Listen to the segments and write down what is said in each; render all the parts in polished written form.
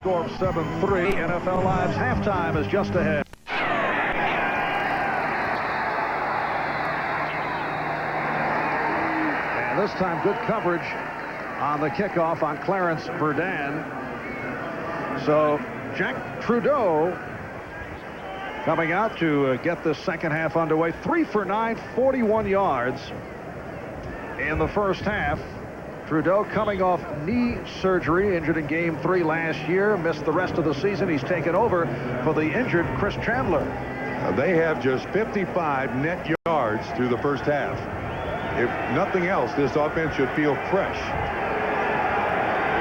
Score of 7-3. NFL Live's halftime is just ahead. And this time, good coverage on the kickoff on Clarence Verdun. So Jack Trudeau coming out to get this second half underway. 3 for 9, 41 yards in the first half. Trudeau coming off knee surgery, injured in Game 3 last year, missed the rest of the season. He's taken over for the injured Chris Chandler. They have just 55 net yards through the first half. If nothing else, this offense should feel fresh.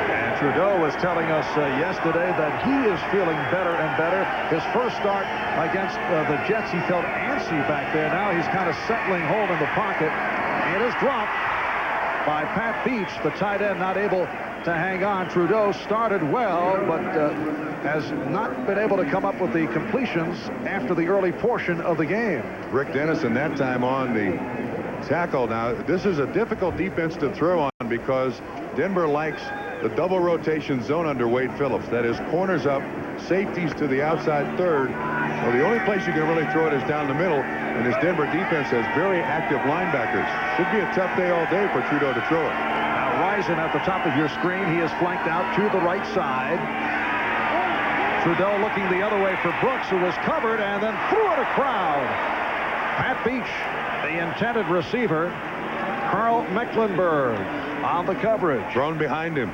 And Trudeau was telling us yesterday that he is feeling better and better. His first start against the Jets, he felt antsy back there. Now he's kind of settling home in the pocket. It is dropped by Pat Beach, the tight end, not able to hang on. Trudeau started well, but has not been able to come up with the completions after the early portion of the game. Rick Dennison that time on the tackle. Now, this is a difficult defense to throw on because Denver likes the double rotation zone under Wade Phillips. That is, corners up, safeties to the outside third. Well, the only place you can really throw it is down the middle, and this Denver defense has very active linebackers. Should be a tough day all day for Trudeau to throw it. Now, Rison at the top of your screen. He is flanked out to the right side. Trudeau looking the other way for Brooks, who was covered and then threw it a crowd. Pat Beach, the intended receiver. Carl Mecklenburg on the coverage. Thrown behind him.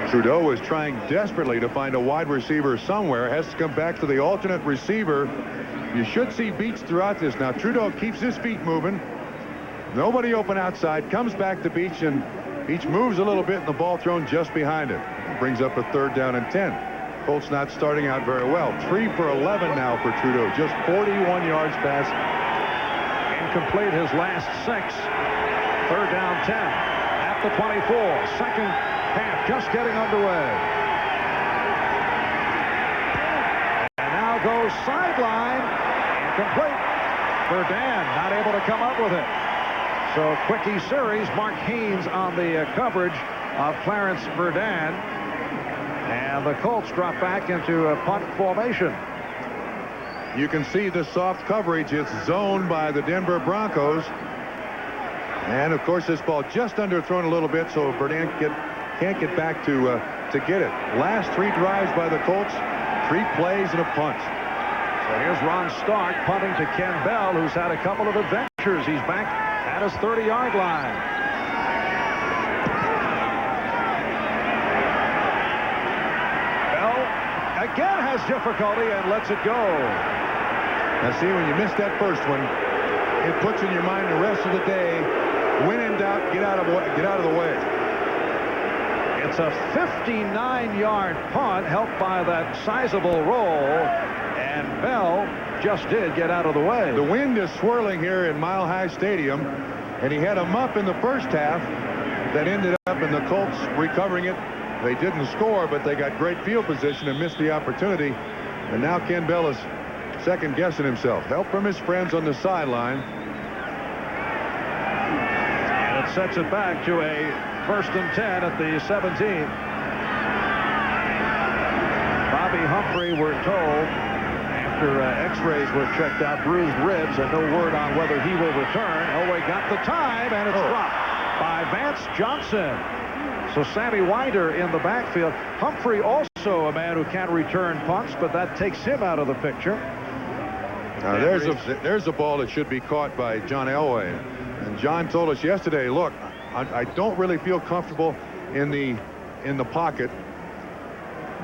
Trudeau was trying desperately to find a wide receiver somewhere. Has to come back to the alternate receiver. You should see Beach throughout this. Now Trudeau keeps his feet moving. Nobody open outside. Comes back to Beach, and Beach moves a little bit, and the ball thrown just behind him. Brings up a 3rd down and 10. Colts not starting out very well. 3 for 11 now for Trudeau. Just 41 yards pass. Incomplete his last 6. 3rd down 10 at the 24. Second half just getting underway. And now goes sideline. Incomplete. Verdun not able to come up with it. So quickie series. Mark Haynes on the coverage of Clarence Verdun. And the Colts drop back into a punt formation. You can see the soft coverage. It's zoned by the Denver Broncos. And of course this ball just underthrown a little bit, so Verdun can't get back to get it. Last 3 drives by the Colts, 3 plays and a punt. So here's Ron Stark punting to Ken Bell, who's had a couple of adventures. He's back at his 30-yard line. Bell again has difficulty and lets it go. Now see, when you miss that first one, it puts in your mind the rest of the day, when in doubt, get out of the way. It's a 59-yard punt helped by that sizable roll, and Bell just did get out of the way. The wind is swirling here in Mile High Stadium, and he had a muff in the first half that ended up in the Colts recovering it. They didn't score, but they got great field position and missed the opportunity. And now Ken Bell is second-guessing himself. Help from his friends on the sideline. And it sets it back to a 1st and 10 at the 17. Bobby Humphrey, we're told, after x-rays were checked out, bruised ribs, and no word on whether he will return. Elway got the time, and it's dropped by Vance Johnson. So Sammy Winder in the backfield. Humphrey also a man who can return punts, but that takes him out of the picture. Now there's a ball that should be caught by John Elway. And John told us yesterday, look, I don't really feel comfortable in the pocket,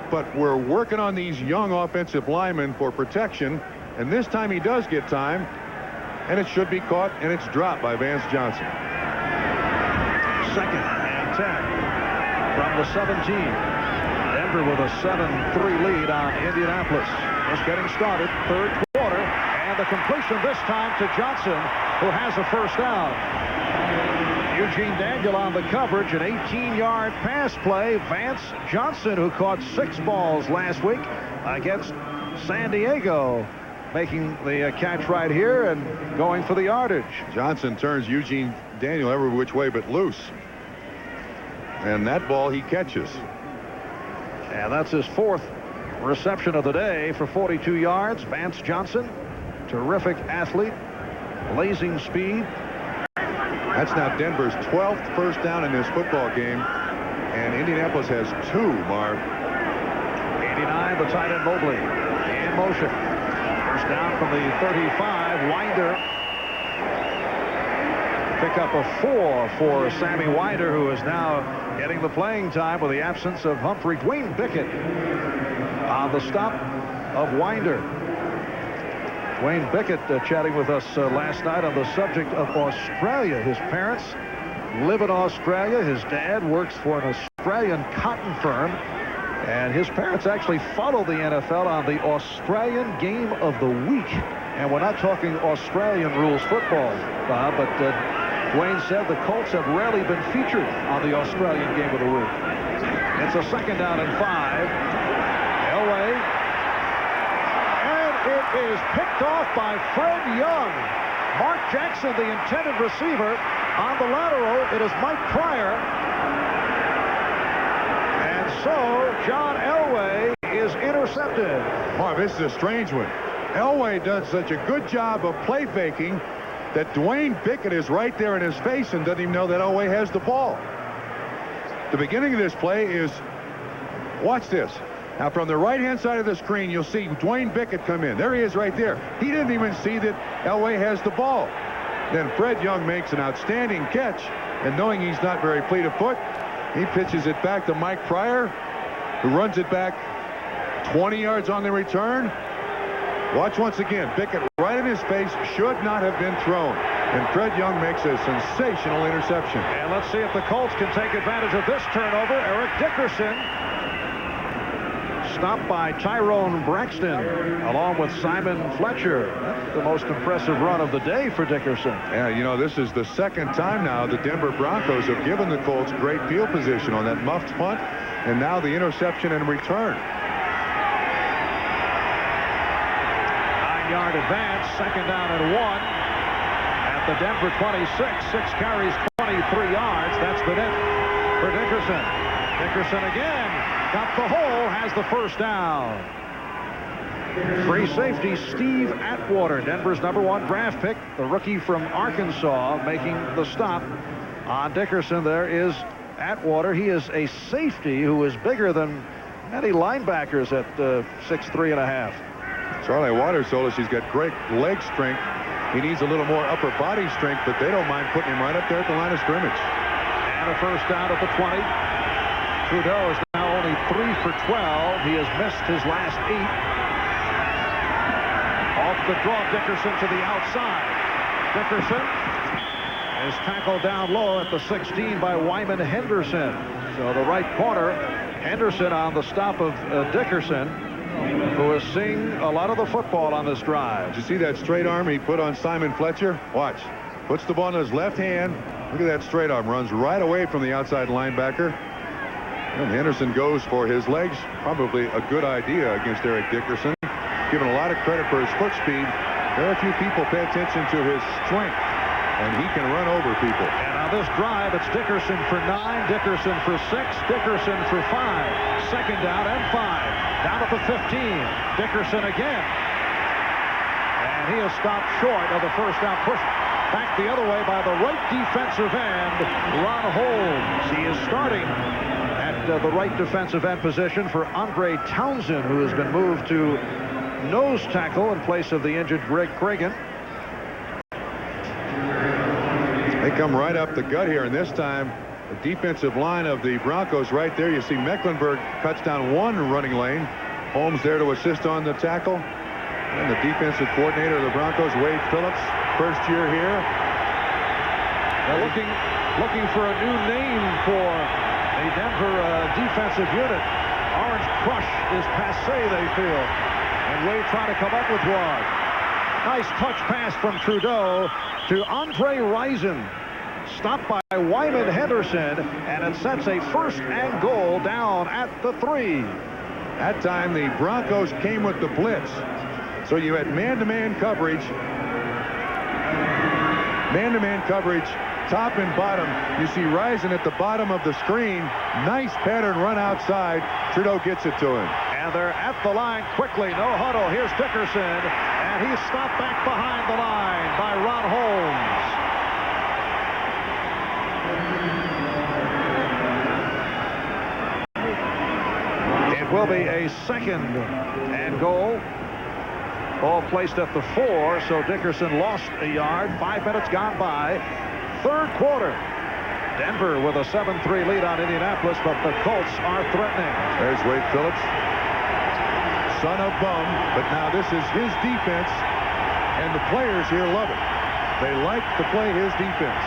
but we're working on these young offensive linemen for protection, and this time he does get time, and it should be caught, and it's dropped by Vance Johnson. 2nd and 10 from the 17. Denver with a 7-3 lead on Indianapolis. Just getting started, 3rd quarter, and the completion this time to Johnson, who has a 1st down. Eugene Daniel on the coverage, an 18-yard pass play. Vance Johnson, who caught 6 balls last week against San Diego, making the catch right here and going for the yardage. Johnson turns Eugene Daniel every which way but loose. And that ball he catches. And that's his 4th reception of the day for 42 yards. Vance Johnson, terrific athlete, blazing speed. That's now Denver's 12th first down in this football game. And Indianapolis has 2, Marv. 89, the tight end Mobley in motion. First down from the 35. Winder. Pick up a 4 for Sammy Winder, who is now getting the playing time with the absence of Humphrey. Dwayne Bickett on the stop of Winder. Dwayne Bickett chatting with us last night on the subject of Australia. His parents live in Australia. His dad works for an Australian cotton firm. And his parents actually follow the NFL on the Australian Game of the Week. And we're not talking Australian rules football, Bob, but Dwayne said the Colts have rarely been featured on the Australian Game of the Week. It's a 2nd down and 5. Elway. And it is picked off by Fred Young. Mark Jackson, the intended receiver, on the lateral. It is Mike Pryor. And so John Elway is intercepted. Marv, this is a strange one. Elway does such a good job of play faking that Dwayne Bickett is right there in his face and doesn't even know that Elway has the ball. The beginning of this play is, watch this. Now from the right-hand side of the screen, you'll see Dwayne Bickett come in. There he is right there. He didn't even see that Elway has the ball. Then Fred Young makes an outstanding catch, and knowing he's not very fleet of foot, he pitches it back to Mike Pryor, who runs it back 20 yards on the return. Watch once again. Bickett right in his face, should not have been thrown. And Fred Young makes a sensational interception. And let's see if the Colts can take advantage of this turnover. Eric Dickerson stopped by Tyrone Braxton along with Simon Fletcher. That's the most impressive run of the day for Dickerson. Yeah, you know, this is the 2nd time now the Denver Broncos have given the Colts great field position on that muffed punt, and now the interception and return. 9-yard advance, 2nd down and 1 at the Denver 26. 6 carries, 23 yards. That's been it for Dickerson. Dickerson again got the hole, has the first down. Free safety Steve Atwater, Denver's #1 draft pick, the rookie from Arkansas, making the stop on Dickerson. There is Atwater. He is a safety who is bigger than many linebackers at 6'3½". Charlie Waters told us he's got great leg strength. He needs a little more upper body strength, but they don't mind putting him right up there at the line of scrimmage. And a first down at the 20. Trudeau is now only 3 for 12. He has missed his last 8. Off the draw, Dickerson to the outside. Dickerson is tackled down low at the 16 by Wyman Henderson. So the right corner, Henderson on the stop of Dickerson, who is seeing a lot of the football on this drive. Did you see that straight arm he put on Simon Fletcher? Watch. Puts the ball in his left hand. Look at that straight arm. Runs right away from the outside linebacker. And Henderson goes for his legs. Probably a good idea against Eric Dickerson. Given a lot of credit for his foot speed. Very few people pay attention to his strength. And he can run over people. And on this drive, it's Dickerson for 9, Dickerson for 6, Dickerson for 5. 2nd down and 5. Down at the 15. Dickerson again. And he is stopped short of the first down push. Back the other way by the right defensive end, Ron Holmes. He is starting at the right defensive end position for Andre Townsend, who has been moved to nose tackle in place of the injured Greg Cragen. They come right up the gut here, and this time the defensive line of the Broncos right there. You see Mecklenburg cuts down one running lane. Holmes there to assist on the tackle. And the defensive coordinator of the Broncos, Wade Phillips, first year here. They're looking for a new name for the Denver defensive unit. Orange Crush is passé, they feel. And Wade trying to come up with one. Nice touch pass from Trudeau to Andre Rison. Stopped by Wyman Henderson, and it sets a 1st and goal down at the 3. That time the Broncos came with the blitz. So you had man-to-man coverage. Man-to-man coverage top and bottom. You see Risen at the bottom of the screen. Nice pattern run outside. Trudeau gets it to him. And they're at the line quickly. No huddle. Here's Dickerson. And he's stopped back behind the line by Ron Holmes. It will be a 2nd and goal. Ball placed at the 4, so Dickerson lost a yard. 5 minutes gone by. 3rd quarter. Denver with a 7-3 lead on Indianapolis, but the Colts are threatening. There's Wade Phillips. Son of Bum, but now this is his defense, and the players here love it. They like to play his defense.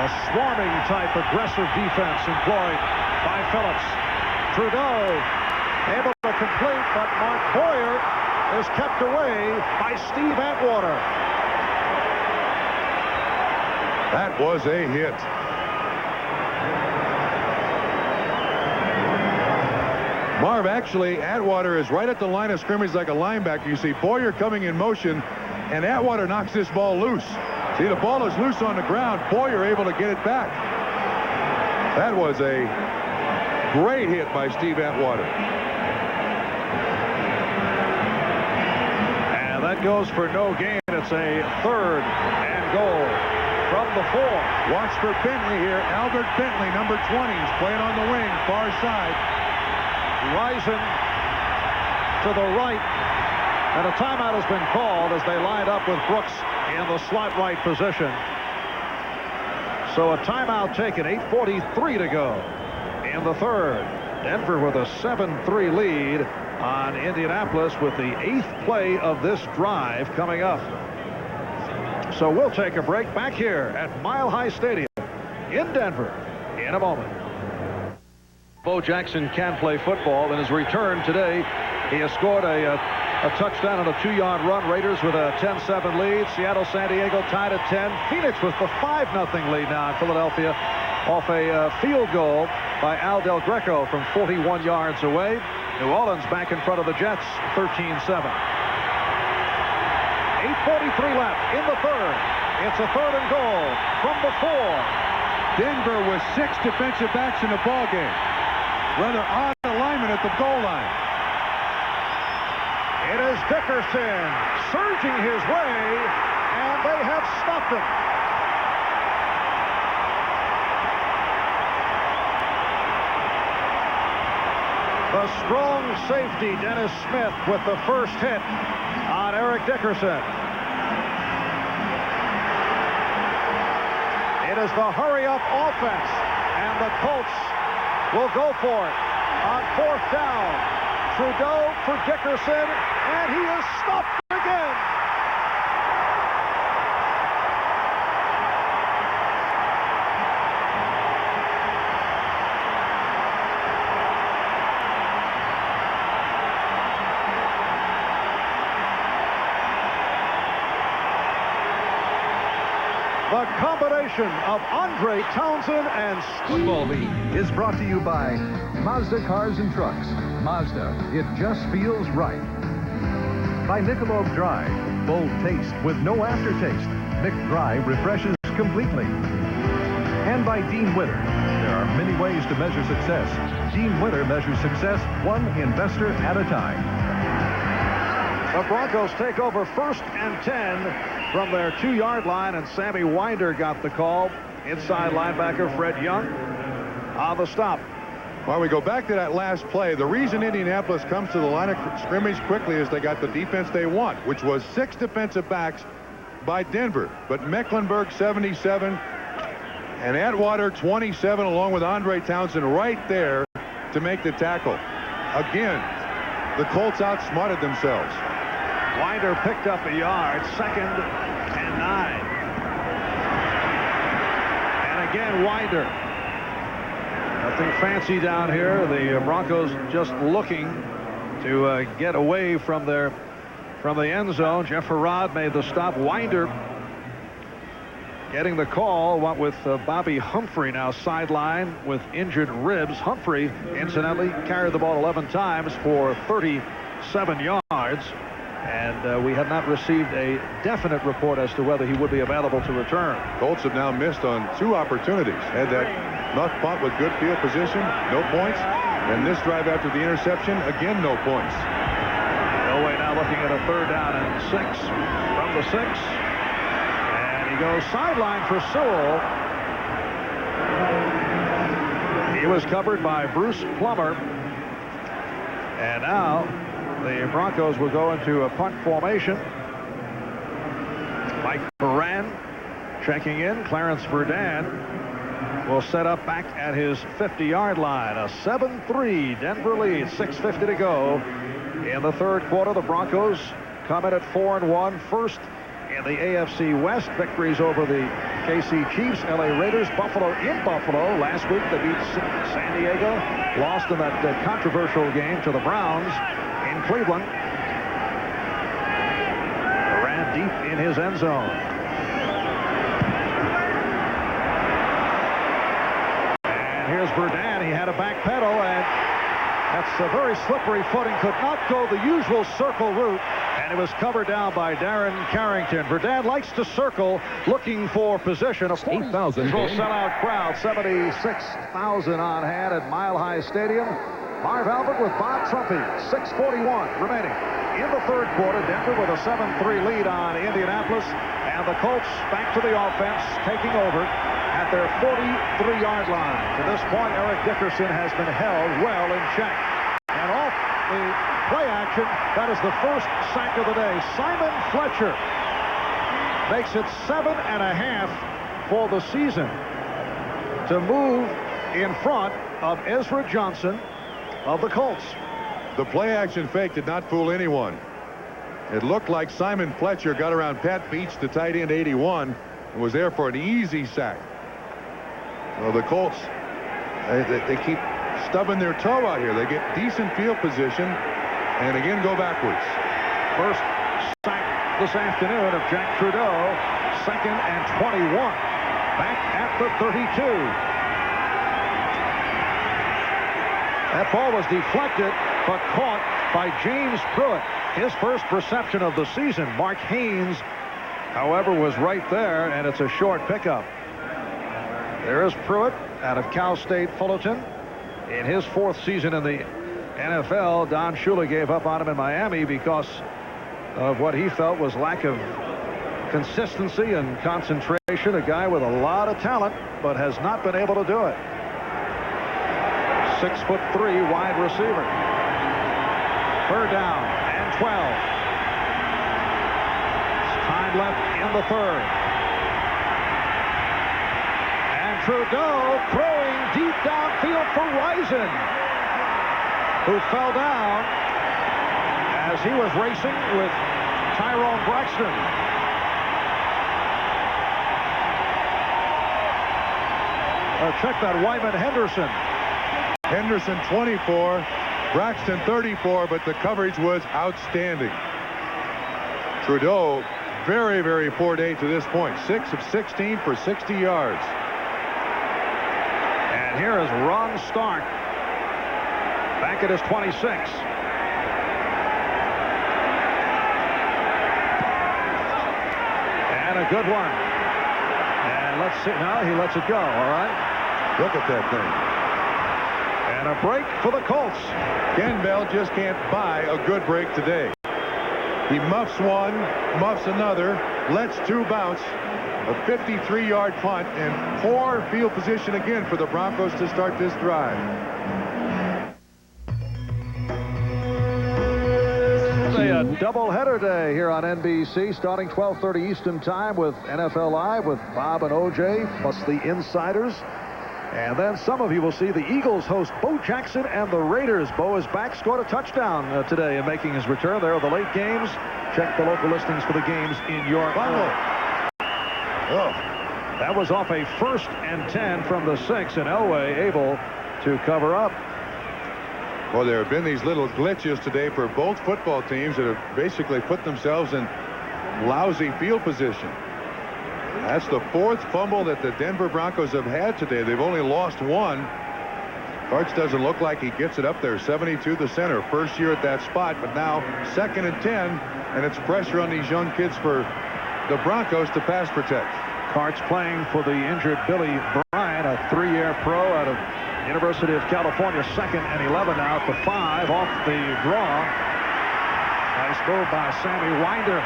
A swarming type aggressive defense employed by Phillips. Trudeau able to complete, but Mark Boyer is kept away by Steve Atwater. That was a hit. Marv, actually, Atwater is right at the line of scrimmage like a linebacker. You see Boyer coming in motion, and Atwater knocks this ball loose. See, the ball is loose on the ground. Boyer able to get it back. That was a great hit by Steve Atwater. And that goes for no gain. It's a 3rd and goal from the 4. Watch for Bentley here. Albert Bentley, number 20, is playing on the wing, far side. Risen to the right, and a timeout has been called as they lined up with Brooks in the slot right position. So a timeout taken, 8:43 to go in the 3rd. Denver with a 7-3 lead on Indianapolis with the 8th play of this drive coming up. So we'll take a break back here at Mile High Stadium in Denver in a moment. Bo Jackson can play football. In his return today, he has scored a touchdown on a 2-yard run. Raiders with a 10-7 lead. Seattle, San Diego tied at 10. Phoenix with the 5-0 lead now in Philadelphia off a field goal by Al Del Greco from 41 yards away. New Orleans back in front of the Jets, 13-7. 8:43 left in the 3rd. It's a 3rd and goal from the 4. Denver with 6 defensive backs in the ball game. Rather odd alignment at the goal line. It is Dickerson surging his way, and they have stopped him. The strong safety, Dennis Smith, with the first hit on Eric Dickerson. It is the hurry-up offense, and the Colts will go for it on 4th down. Trudeau for Dickerson, and he is stopped again. The combination of Andre Townsend and Football Beat is brought to you by Mazda Cars and Trucks. Mazda, it just feels right. By Michelob Dry, bold taste with no aftertaste. Mick Dry refreshes completely. And by Dean Witter. There are many ways to measure success. Dean Witter measures success one investor at a time. The Broncos take over 1st and 10 from their 2-yard line, and Sammy Winder got the call. Inside linebacker Fred Young on the stop. While we go back to that last play, the reason Indianapolis comes to the line of scrimmage quickly is they got the defense they want, which was 6 defensive backs by Denver. But Mecklenburg 77 and Atwater 27 along with Andre Townsend right there to make the tackle. Again, the Colts outsmarted themselves. Winder picked up a yard, 2nd and 9. And again, Winder. Nothing fancy down here. The Broncos just looking to get away from the end zone. Jeff Harrod made the stop. Winder getting the call. What with Bobby Humphrey now sideline with injured ribs. Humphrey, incidentally, carried the ball 11 times for 37 yards. And we have not received a definite report as to whether he would be available to return. Colts have now missed on 2 opportunities. Had that muff punt with good field position, no points. And this drive after the interception, again, no points. Elway now looking at a 3rd down and 6 from the 6. And he goes sideline for Sewell. He was covered by Bruce Plummer. And now the Broncos will go into a punt formation. Mike Moran checking in. Clarence Verdun will set up back at his 50-yard line. A 7-3 Denver lead. 6:50 to go in the 3rd quarter. The Broncos come in at 4-1. First in the AFC West. Victories over the KC Chiefs, LA Raiders, Buffalo in Buffalo. Last week they beat San Diego. Lost in that controversial game to the Browns in Cleveland. Ran deep in his end zone. And here's Verdun. He had a back pedal, and that's a very slippery footing. Could not go the usual circle route, and it was covered down by Darren Carrington. Verdun likes to circle, looking for position. A 8,000 sellout crowd, 76,000 on hand at Mile High Stadium. Marv Albert with Bob Trumpy. 6:41 remaining in the 3rd quarter. Denver with a 7-3 lead on Indianapolis, and the Colts back to the offense, taking over at their 43-yard line. To this point, Eric Dickerson has been held well in check. And off the play action, that is the first sack of the day. Simon Fletcher makes it 7.5 for the season to move in front of Ezra Johnson of the Colts. The play action fake did not fool anyone. It looked like Simon Fletcher got around Pat Beach, the tight end, 81, and was there for an easy sack. Well, the Colts, they keep stubbing their toe out here. They get decent field position and again go backwards. First sack this afternoon of Jack Trudeau. 2nd and 21. Back at the 32. That ball was deflected, but caught by James Pruitt. His first reception of the season. Mark Haynes, however, was right there, and it's a short pickup. There is Pruitt out of Cal State Fullerton. In his 4th season in the NFL, Don Shula gave up on him in Miami because of what he felt was lack of consistency and concentration. A guy with a lot of talent, but has not been able to do it. 6'3" wide receiver. 3rd down and 12. Time left in the 3rd. And Trudeau throwing deep downfield for Risen, who fell down as he was racing with Tyrone Braxton. Check that, Wyman Henderson. Henderson 24, Braxton 34, but the coverage was outstanding. Trudeau, very, very poor day to this point. 6 of 16 for 60 yards. And here is Ron Stark back at his 26. And a good one. And let's see. Now he lets it go. All right. Look at that thing. And a break for the Colts. Ken Bell just can't buy a good break today. He muffs one, muffs another, lets 2 bounce. A 53-yard punt and poor field position again for the Broncos to start this drive. A doubleheader day here on NBC, starting 12:30 Eastern Time with NFL Live with Bob and OJ, plus the insiders. And then some of you will see the Eagles host Bo Jackson and the Raiders. Bo is back, scored a touchdown today in making his return. There are the late games. Check the local listings for the games in your area. Oh, that was off a 1st and 10 from the 6, and Elway able to cover up. Well, there have been these little glitches today for both football teams that have basically put themselves in lousy field position. That's the 4th fumble that the Denver Broncos have had today. They've only lost 1. Arch doesn't look like he gets it up there. 72 the center. First year at that spot, but now 2nd and 10, and it's pressure on these young kids for the Broncos to pass protect. Carts playing for the injured Billy Bryant, a 3-year pro out of University of California. 2nd and 11 now at the 5 off the draw. Nice move by Sammy Winder.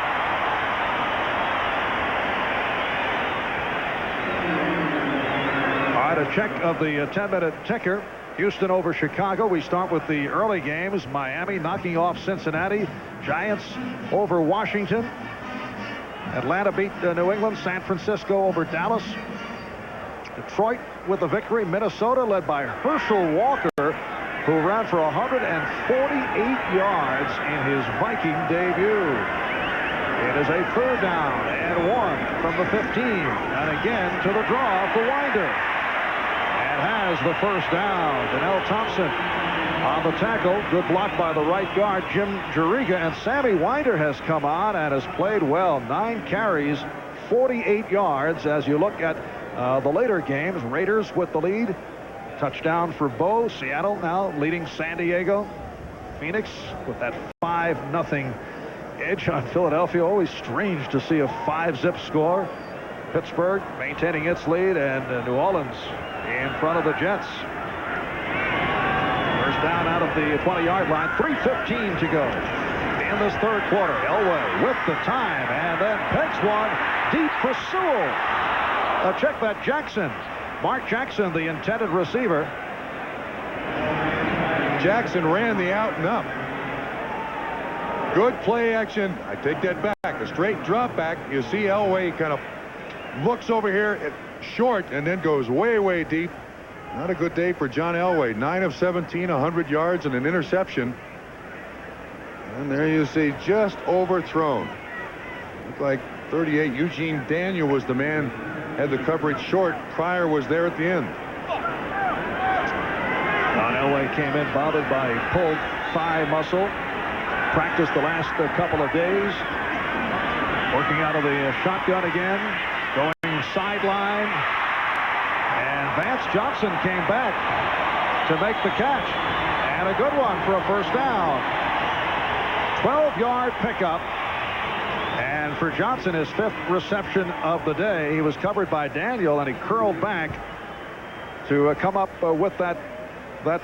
All right, a check of the 10-minute ticker. Houston over Chicago. We start with the early games. Miami knocking off Cincinnati. Giants over Washington. Atlanta beat New England. San Francisco over Dallas. Detroit with the victory. Minnesota led by Herschel Walker, who ran for 148 yards in his Viking debut. It is a 3rd down and 1 from the 15. And again to the draw for Winder. And has the 1st down. Donnell Thompson on the tackle. Good block by the right guard, Jim Juriga. And Sammy Winder has come on and has played well. 9 carries, 48 yards. As you look at the later games, Raiders with the lead. Touchdown for Bo. Seattle now leading San Diego. Phoenix with that 5-0 edge on Philadelphia. Always strange to see a 5-zip score. Pittsburgh maintaining its lead, and New Orleans in front of the Jets. First down out of the 20-yard line. 3:15 to go in this 3rd quarter. Elway with the time, and then pegs one deep for Sewell. Check that. Jackson. Mark Jackson, the intended receiver. Jackson ran the out and up. Good play action. I take that back. A straight drop back. You see Elway kind of looks over here at short and then goes way, way deep. Not a good day for John Elway. 9 of 17, 100 yards and an interception. And there you see, just overthrown. Looked like 38. Eugene Daniel was the man, had the coverage short. Pryor was there at the end. John Elway came in bothered by pulled thigh muscle. Practiced the last couple of days. Working out of the shotgun again. Going sideline. And Vance Johnson came back to make the catch. And a good one for a 1st down. 12-yard pickup. And for Johnson, his 5th reception of the day. He was covered by Daniel, and he curled back to come up with that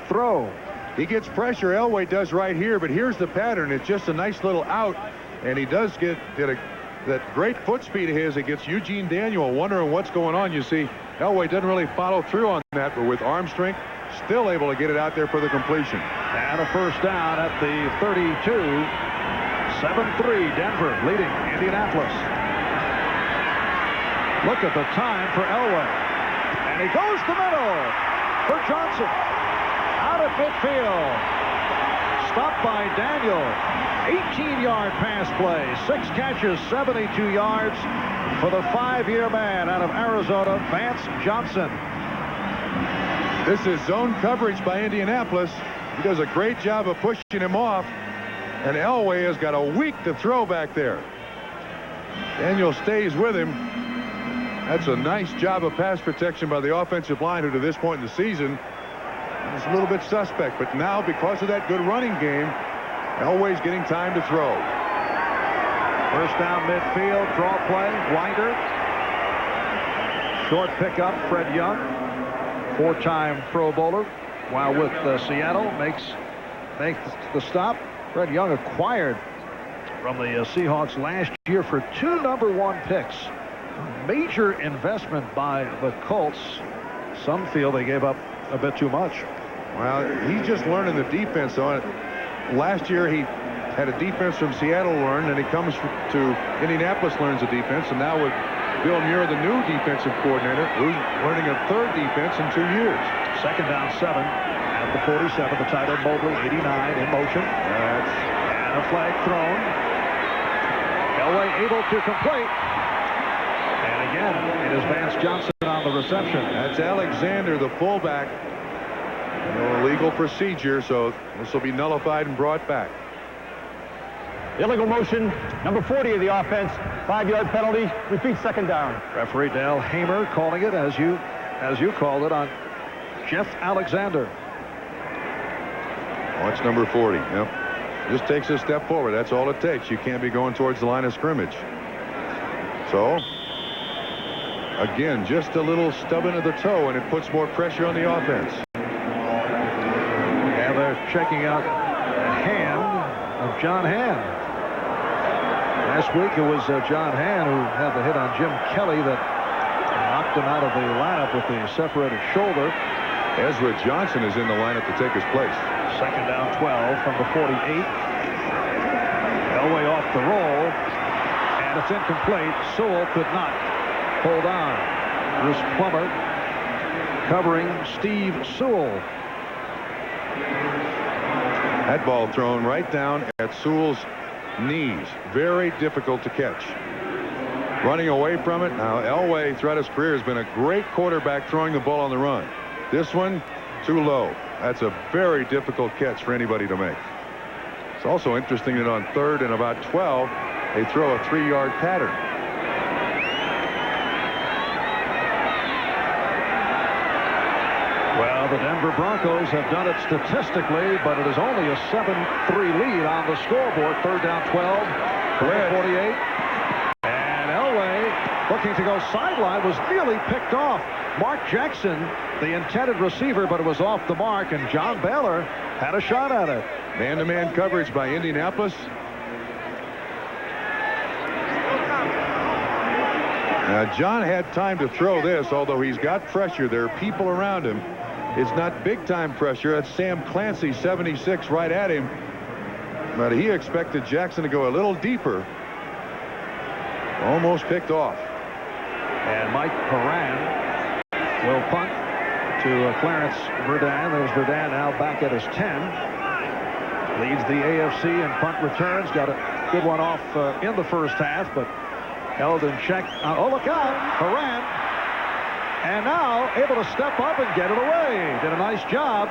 throw. He gets pressure. Elway does right here, but here's the pattern. It's just a nice little out, and he does get that great foot speed of his. It gets Eugene Daniel wondering what's going on. You see, Elway doesn't really follow through on that, but with arm strength, still able to get it out there for the completion. And a 1st down at the 32. 7-3 Denver leading Indianapolis. Look at the time for Elway. And he goes to middle for Johnson. Out at midfield. Stopped by Daniel. 18-yard pass play. 6 catches, 72 yards for the 5-year man out of Arizona, Vance Johnson. This is zone coverage by Indianapolis. He does a great job of pushing him off. And Elway has got a week to throw back there. Daniel stays with him. That's a nice job of pass protection by the offensive line, who to this point in the season is a little bit suspect. But now, because of that good running game, Elway's getting time to throw. 1st down midfield, draw play, Winder. Short pickup, Fred Young, 4-time Pro Bowler, while with Seattle makes the stop. Fred Young acquired from the Seahawks last year for 2 number-1 picks. Major investment by the Colts. Some feel they gave up a bit too much. Well, he's just learning the defense on it. Last year he had a defense from Seattle learned, and he comes to Indianapolis, learns the defense, and now with Bill Muir, the new defensive coordinator, who's learning a 3rd defense in 2 years. 2nd down 7 at the 47. The tight end Mobley, 89 in motion. And a flag thrown. Elway able to complete. And again, it is Vance Johnson on the reception. That's Alexander, the fullback. No illegal procedure, so this will be nullified and brought back. Illegal motion, number 40 of the offense, 5-yard penalty, repeat 2nd down. Referee Dale Hamer calling it as you called it on Jeff Alexander. Watch number 40. Yep. Just takes a step forward. That's all it takes. You can't be going towards the line of scrimmage. So, again, just a little stub into the toe, and it puts more pressure on the offense. And they're checking out the hand of John Hand. Last week it was John Hand who had the hit on Jim Kelly that knocked him out of the lineup with the separated shoulder. Ezra Johnson is in the lineup to take his place. Second down 12 from the 48. Elway off the roll, and it's incomplete. Sewell could not hold on. Bruce Plummer covering Steve Sewell. That ball thrown right down at Sewell's knees. Very difficult to catch. Running away from it. Now Elway throughout his career has been a great quarterback throwing the ball on the run. This one too low. That's a very difficult catch for anybody to make. It's also interesting that on 3rd and about 12 they throw a 3-yard pattern. Well, the Denver Broncos have done it statistically, but it is only a 7-3 lead on the scoreboard. 3rd down 12 for the 48. And Elway, looking to go sideline, was nearly picked off. Mark Jackson, the intended receiver, but it was off the mark, and John Baylor had a shot at it. Man-to-man coverage by Indianapolis. Now, John had time to throw this, although he's got pressure. There are people around him. It's not big-time pressure. It's Sam Clancy, 76, right at him. But he expected Jackson to go a little deeper. Almost picked off. And Mike Horan will punt to Clarence Verdun. There's Verdun now back at his 10. Leads the AFC in punt returns. Got a good one off in the first half, but held in check. Oh, look out. Horan. And now able to step up and get it away. Did a nice job.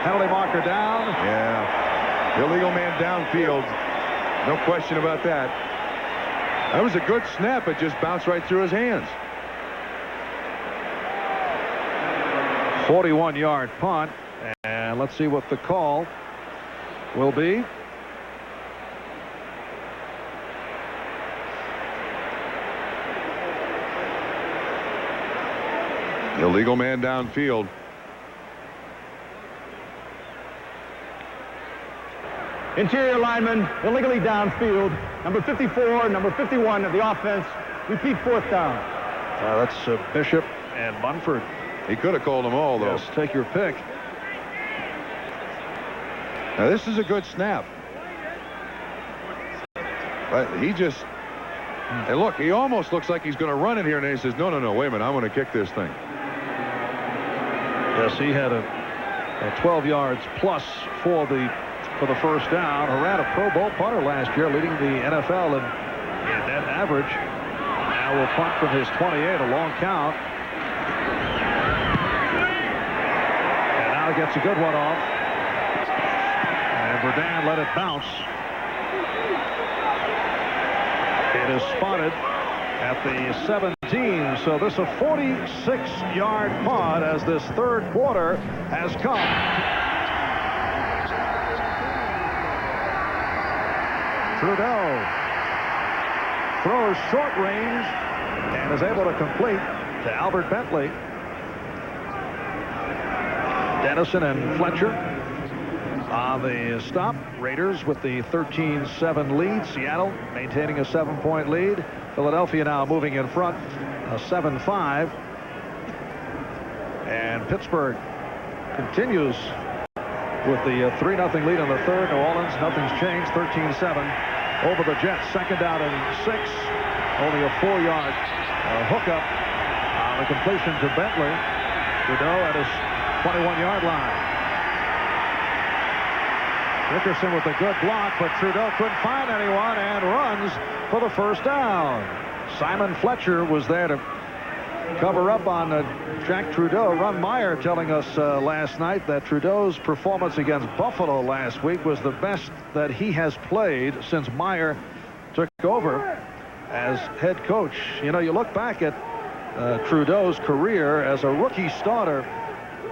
Penalty marker down. Yeah. Illegal man downfield. No question about that. That was a good snap. It just bounced right through his hands. 41-yard punt. And let's see what the call will be. Illegal man downfield. Interior lineman illegally downfield. Number 54, number 51 of the offense. Repeat 4th down. That's Bishop and Munford. He could have called them all, though. Yes, take your pick. Now, this is a good snap. But he just... And look, he almost looks like he's going to run it here, and then he says, no, wait a minute, I'm going to kick this thing. Yes, he had a 12 yards plus for the first down. Horan, a Pro Bowl punter last year, leading the NFL in net average. Now will punt from his 28, a long count. And now gets a good one off. And Verdun let it bounce. It is spotted at the 17, so this is a 46-yard punt as this 3rd quarter has come. Trudeau throws short range and is able to complete to Albert Bentley. Dennison and Fletcher on the stop. Raiders with the 13-7 lead. Seattle maintaining a 7-point lead. Philadelphia now moving in front, a 7-5. And Pittsburgh continues with the 3-0 lead in the 3rd. New Orleans, nothing's changed, 13-7 over the Jets. 2nd down and 6. Only a 4-yard hookup on the completion to Bentley. Trudeau at his 21-yard line. Dickerson with a good block, but Trudeau couldn't find anyone and runs for the first down. Simon Fletcher was there to cover up on Jack Trudeau. Ron Meyer telling us last night that Trudeau's performance against Buffalo last week was the best that he has played since Meyer took over as head coach. You know, you look back at Trudeau's career as a rookie starter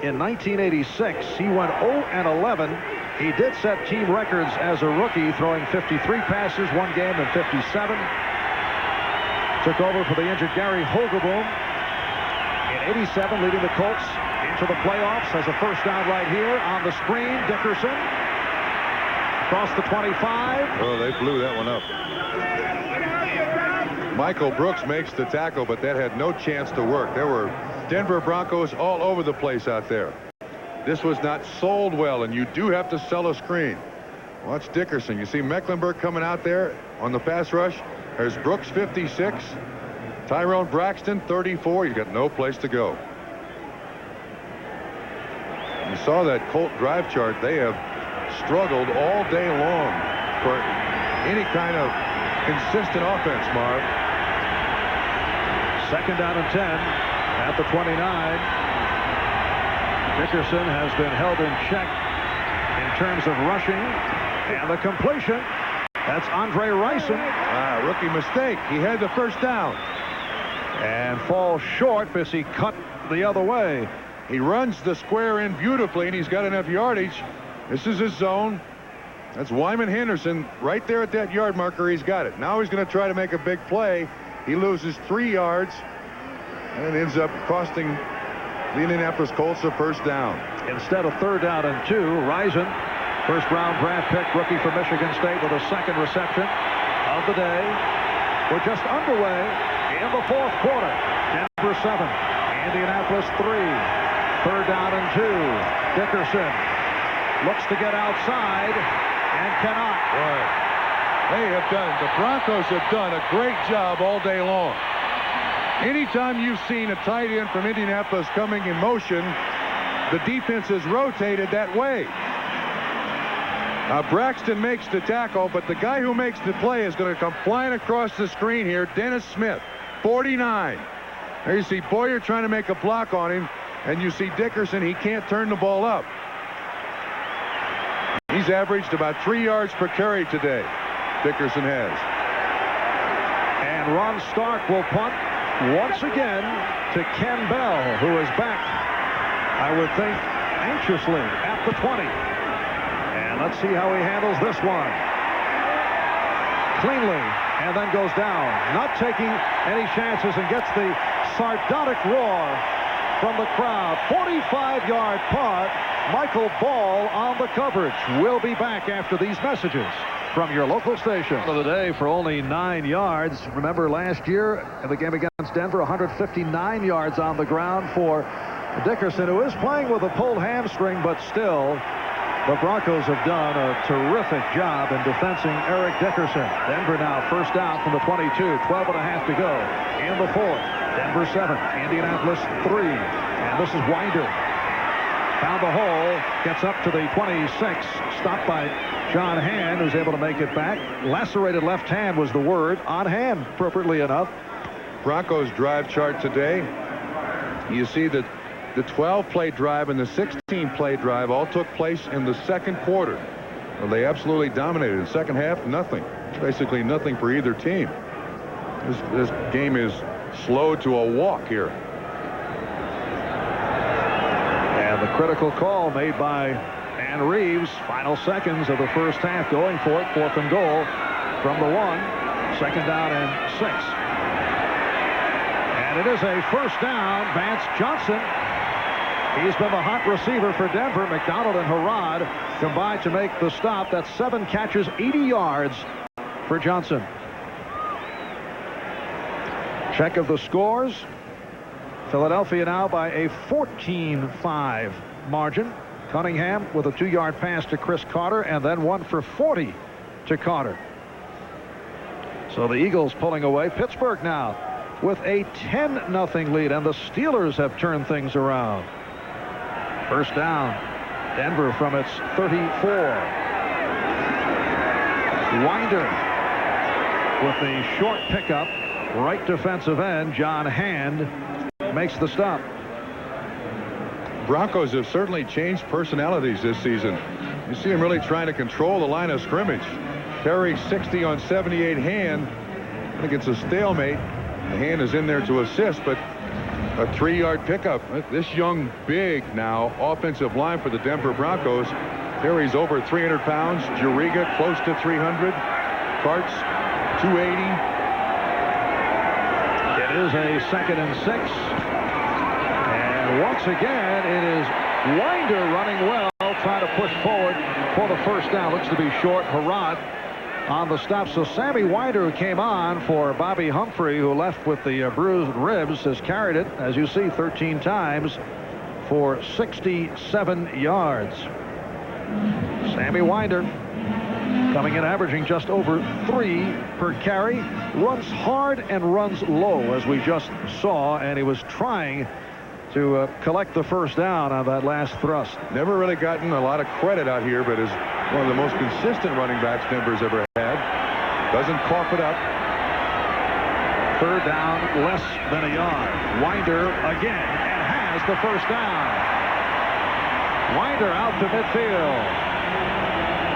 in 1986. He went 0-11 He did set team records as a rookie, throwing 53 passes one game and 57. Took over for the injured Gary Hogelboom in '87, leading the Colts into the playoffs. Has a first down right here on the screen. Dickerson across the 25. Oh, they blew that one up. Michael Brooks makes the tackle, but that had no chance to work. There were Denver Broncos all over the place out there. This was not sold well, and you do have to sell a screen. Watch Dickerson. You see Mecklenburg coming out there on the pass rush. There's Brooks, 56. Tyrone Braxton, 34. You've got no place to go. You saw that Colt drive chart. They have struggled all day long for any kind of consistent offense, Marv. Second down and 10 at the 29. Dickerson has been held in check in terms of rushing, and the completion. That's Andre Rison. Rookie mistake. He had the first down. And falls short because he cut the other way. He runs the square in beautifully, and he's got enough yardage. This is his zone. That's Wyman Henderson right there at that yard marker. He's got it. Now he's going to try to make a big play. He loses 3 yards, and it ends up costing the Indianapolis Colts a first down. Instead of third down and 2, Rison, first-round draft pick, rookie for Michigan State, with a second reception of the day. We're just underway in the fourth quarter. Denver 7, Indianapolis 3. Third down and 2. Dickerson looks to get outside and cannot. Boy, the Broncos have done a great job all day long. Anytime you've seen a tight end from Indianapolis coming in motion, the defense is rotated that way. Braxton makes the tackle, but the guy who makes the play is going to come flying across the screen here. Dennis Smith, 49. There you see Boyer trying to make a block on him, and you see Dickerson. He can't turn the ball up. He's averaged about 3 yards per carry today. Dickerson has. And Ron Stark will punt once again to Ken Bell, who is back, I would think, anxiously at the 20. And let's see how he handles this one. Cleanly, and then goes down, not taking any chances, and gets the sardonic roar from the crowd. 45-yard punt. Michael Ball on the coverage. We'll be back after these messages from your local station. Of the day for only 9 yards. Remember last year in the game against Denver, 159 yards on the ground for Dickerson, who is playing with a pulled hamstring, but still the Broncos have done a terrific job in defending Eric Dickerson. Denver now first down from the 22, 12 and a half to go in the fourth. Denver 7, Indianapolis 3, and this is Winder. Found the hole, gets up to the 26, stopped by John Hand, who's able to make it back. Lacerated left hand was the word, on hand, appropriately enough. Broncos drive chart today. You see that the 12-play drive and the 16-play drive all took place in the second quarter. Well, they absolutely dominated. In the second half, nothing. Basically nothing for either team. This game is slowed to a walk here. And the critical call made by Ann Reeves. Final seconds of the first half, going for it. 4th and goal from the 1. Second down and 6. And it is a first down. Vance Johnson. He's been the hot receiver for Denver. McDonald and Harrod combined to make the stop. That's 7 catches, 80 yards for Johnson. Check of the scores. Philadelphia now by a 14-5 margin. Cunningham with a 2-yard pass to Chris Carter, and then one for 40 to Carter. So the Eagles pulling away. Pittsburgh now with a 10-0 lead, and the Steelers have turned things around. First down, Denver from its 34. Winder with the short pickup. Right defensive end, John Hand, makes the stop. Broncos have certainly changed personalities this season. You see them really trying to control the line of scrimmage. Carry 60 on 78 Hand. I think it's a stalemate. The Hand is in there to assist, but A 3-yard pickup. This young, big now offensive line for the Denver Broncos. Terry's over 300 pounds. Juriga close to 300. Karts 280. It is a 2nd and 6. And once again, it is Winder running well, trying to push forward for the first down. Looks to be short. Harrod on the stop. So Sammy Winder, who came on for Bobby Humphrey, who left with the bruised ribs, has carried it, as you see, 13 times for 67 yards. Sammy Winder coming in averaging just over 3 per carry. Runs hard and runs low, as we just saw, and he was trying to collect the first down on that last thrust. Never really gotten a lot of credit out here, but is one of the most consistent running backs Denver's ever had. Doesn't cough it up. 3rd down, less than a yard. Winder again, and has the first down. Winder out to midfield.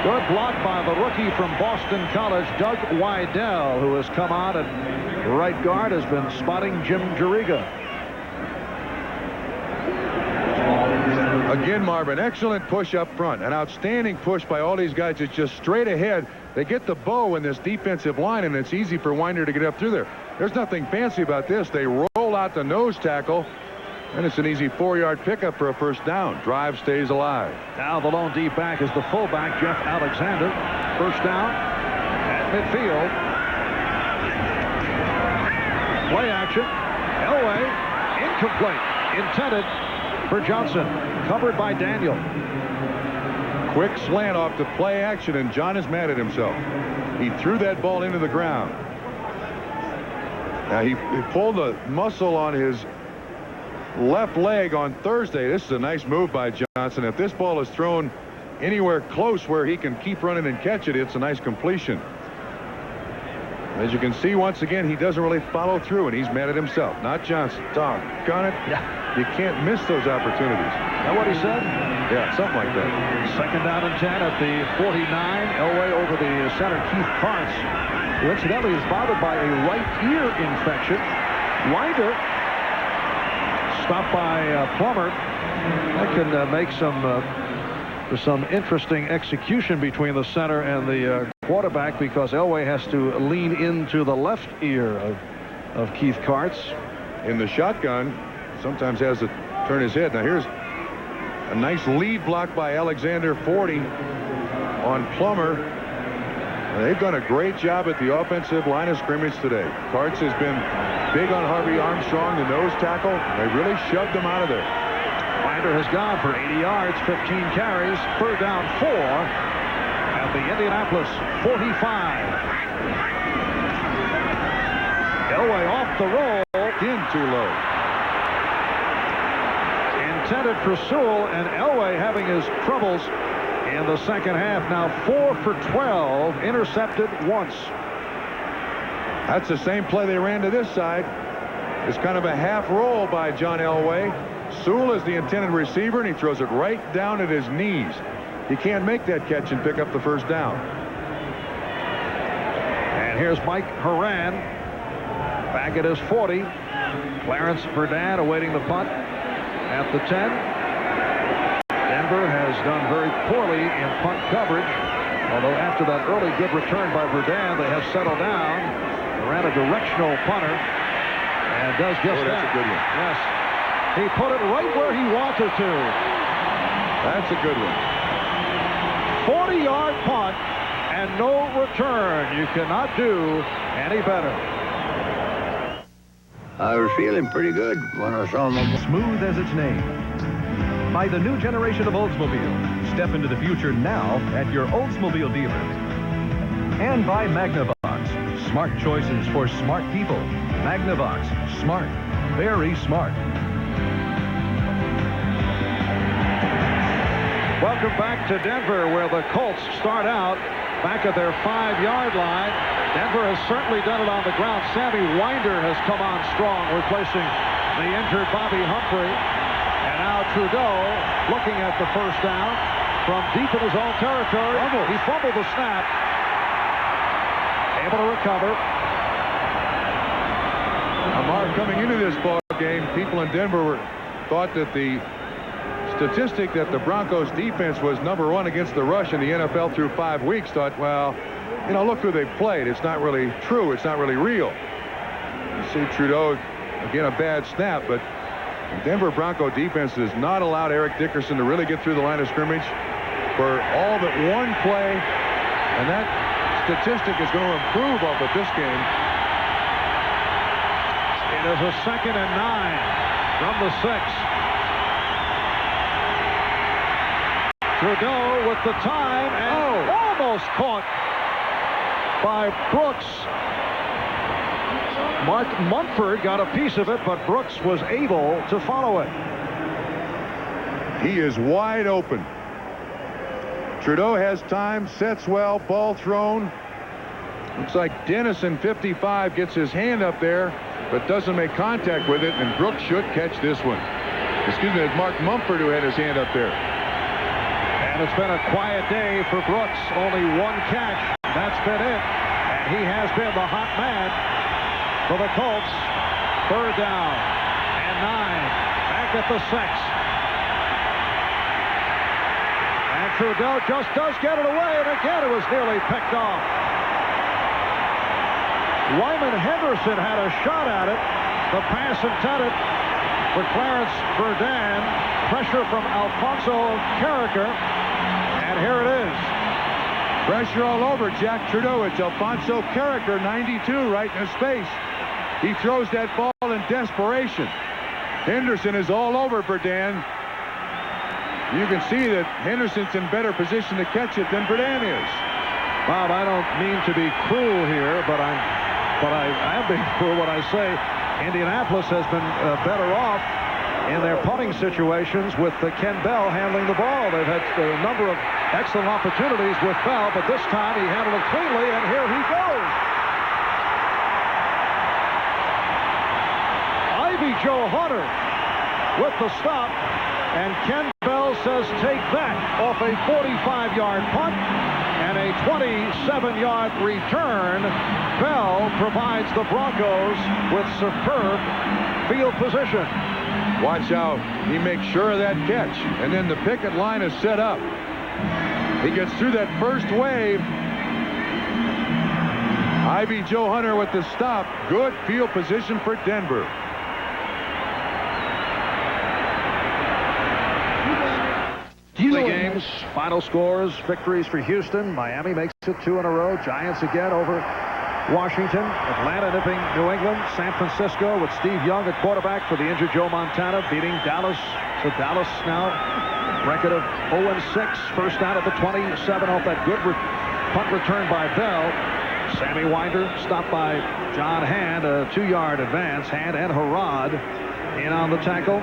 Good block by the rookie from Boston College, Doug Wydell, who has come on at right guard, has been spotting Jim Juriga. Again, Marvin, excellent push up front. An outstanding push by all these guys. It's just straight ahead. They get the bow in this defensive line, and it's easy for Winder to get up through there. There's nothing fancy about this. They roll out the nose tackle, and it's an easy 4-yard pickup for a first down. Drive stays alive. Now the lone deep back is the fullback, Jeff Alexander. First down at midfield. Play action. Elway, incomplete. Intended for Johnson. Covered by Daniel. Quick slant off the play action, and John is mad at himself. He threw that ball into the ground. Now he pulled a muscle on his left leg on Thursday. This is a nice move by Johnson. If this ball is thrown anywhere close where he can keep running and catch it, it's a nice completion. As you can see, once again, he doesn't really follow through, and he's mad at himself, not Johnson. Doggone it. Yeah. You can't miss those opportunities. Is that what he said? Yeah, something like that. 2nd down and 10 at the 49. Elway over the center, Keith Karts, who incidentally is bothered by a right ear infection. Winder stopped by Plummer. That can make some interesting execution between the center and the quarterback, because Elway has to lean into the left ear of Keith Karts. In the shotgun, sometimes has to turn his head. Now here's a nice lead block by Alexander 40 on Plummer. And they've done a great job at the offensive line of scrimmage today. Karts has been big on Harvey Armstrong, the nose tackle. They really shoved him out of there. Winder has gone for 80 yards, 15 carries, 3rd down 4 at the Indianapolis 45. Elway off the roll. In too low. Intended for Sewell, and Elway having his troubles in the second half. Now 4 for 12, intercepted once. That's the same play they ran to this side. It's kind of a half roll by John Elway. Sewell is the intended receiver, and he throws it right down at his knees. He can't make that catch and pick up the first down. And here's Mike Horan back at his 40. Clarence Verdun awaiting the punt at the 10. Denver has done very poorly in punt coverage, although after that early good return by Verdun, they have settled down. They ran a directional punter, and does just that. That's a good one. Yes. He put it right where he wanted to. That's a good one. 40-yard punt and no return. You cannot do any better. I was feeling pretty good when I saw him. Smooth as its name. By the new generation of Oldsmobile. Step into the future now at your Oldsmobile dealer. And by Magnavox. Smart choices for smart people. Magnavox. Smart. Very smart. Welcome back to Denver, where the Colts start out back at their 5-yard line. Denver has certainly done it on the ground. Sammy Winder has come on strong, replacing the injured Bobby Humphrey. And now Trudeau looking at the first down from deep in his own territory. He fumbled the snap. Able to recover. Mark, coming into this ball game, people in Denver thought that the statistic that the Broncos defense was #1 against the rush in the NFL through 5 weeks, thought, well, you know, look who they've played. It's not really true. It's not really real. You see Trudeau, again, a bad snap, but the Denver Bronco defense has not allowed Eric Dickerson to really get through the line of scrimmage for all but one play, and that statistic is going to improve off of this game. It is a 2nd and 9 from the 6. Trudeau with the time and almost caught by Brooks. Mark Mumford got a piece of it, but Brooks was able to follow it. He is wide open. Trudeau has time, sets well, ball thrown. Looks like Dennison, 55, gets his hand up there, but doesn't make contact with it, and Brooks should catch this one. Excuse me, it's Mark Mumford who had his hand up there. And it's been a quiet day for Brooks. Only one catch. That's been it. And he has been the hot man for the Colts. 3rd down and 9. Back at the 6. And Trudeau just does get it away. And again, it was nearly picked off. Wyman Henderson had a shot at it. The pass intended for Clarence Verdun. Pressure from Alfonso Carricker. And here it is. Pressure all over Jack Trudeau. It's Alfonso Carricker, 92, right in his face. He throws that ball in desperation. Henderson is all over Verdun. You can see that Henderson's in better position to catch it than Verdun is. Bob, I don't mean to be cruel here, but I am being cruel when I say Indianapolis has been better off in their punting situations with Ken Bell handling the ball. They've had a number of excellent opportunities with Bell, but this time he handled it cleanly, and here he goes. Ivy Joe Hunter with the stop, and Ken Bell says take that off a 45-yard punt and a 27-yard return. Bell provides the Broncos with superb field position. Watch how he makes sure of that catch, and then the picket line is set up. He gets through that first wave. Ivy Joe Hunter with the stop. Good field position for Denver. Games, final scores, victories for Houston. Miami makes it 2 in a row. Giants again over Washington. Atlanta nipping New England. San Francisco with Steve Young at quarterback for the injured Joe Montana, beating Dallas. So Dallas now record of 0-6. First out of the 27 off that good punt return by Bell. Sammy Winder stopped by John Hand, a 2-yard advance. Hand and Harrod in on the tackle.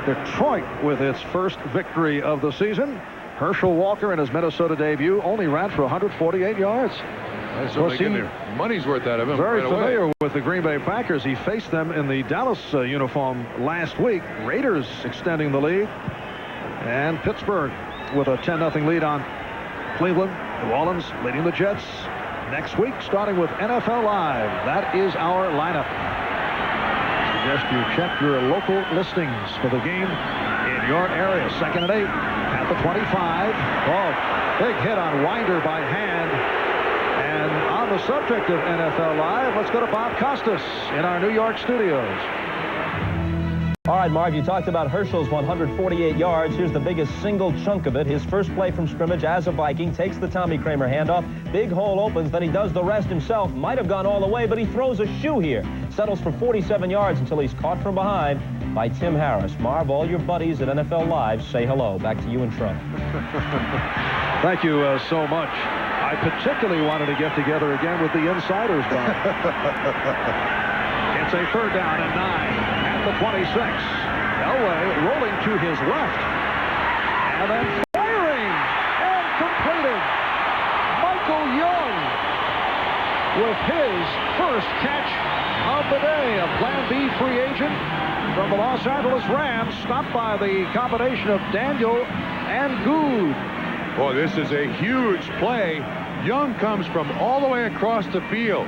Detroit with its first victory of the season. Herschel Walker in his Minnesota debut only ran for 148 yards. So they get their money's worth out of him. Very familiar with the Green Bay Packers. He faced them in the Dallas uniform last week. Raiders extending the lead. And Pittsburgh with a 10-0 lead on Cleveland. New Orleans leading the Jets next week, starting with NFL Live. That is our lineup. Suggest you check your local listings for the game in your area. 2nd and 8 at the 25. Oh, big hit on Winder by Hand. And on the subject of NFL Live, let's go to Bob Costas in our New York studios. All right, Marv, you talked about Herschel's 148 yards. Here's the biggest single chunk of it. His first play from scrimmage as a Viking, takes the Tommy Kramer handoff. Big hole opens, then he does the rest himself. Might have gone all the way, but he throws a shoe here. Settles for 47 yards until he's caught from behind by Tim Harris. Marv, all your buddies at NFL Live say hello. Back to you and Trump. Thank you so much. I particularly wanted to get together again with the insiders, Bob. It's a 3rd down and 9. The 26. Elway rolling to his left. And then firing and completed. Michael Young with his first catch of the day. A Plan B free agent from the Los Angeles Rams, stopped by the combination of Daniel and Good. Boy, this is a huge play. Young comes from all the way across the field.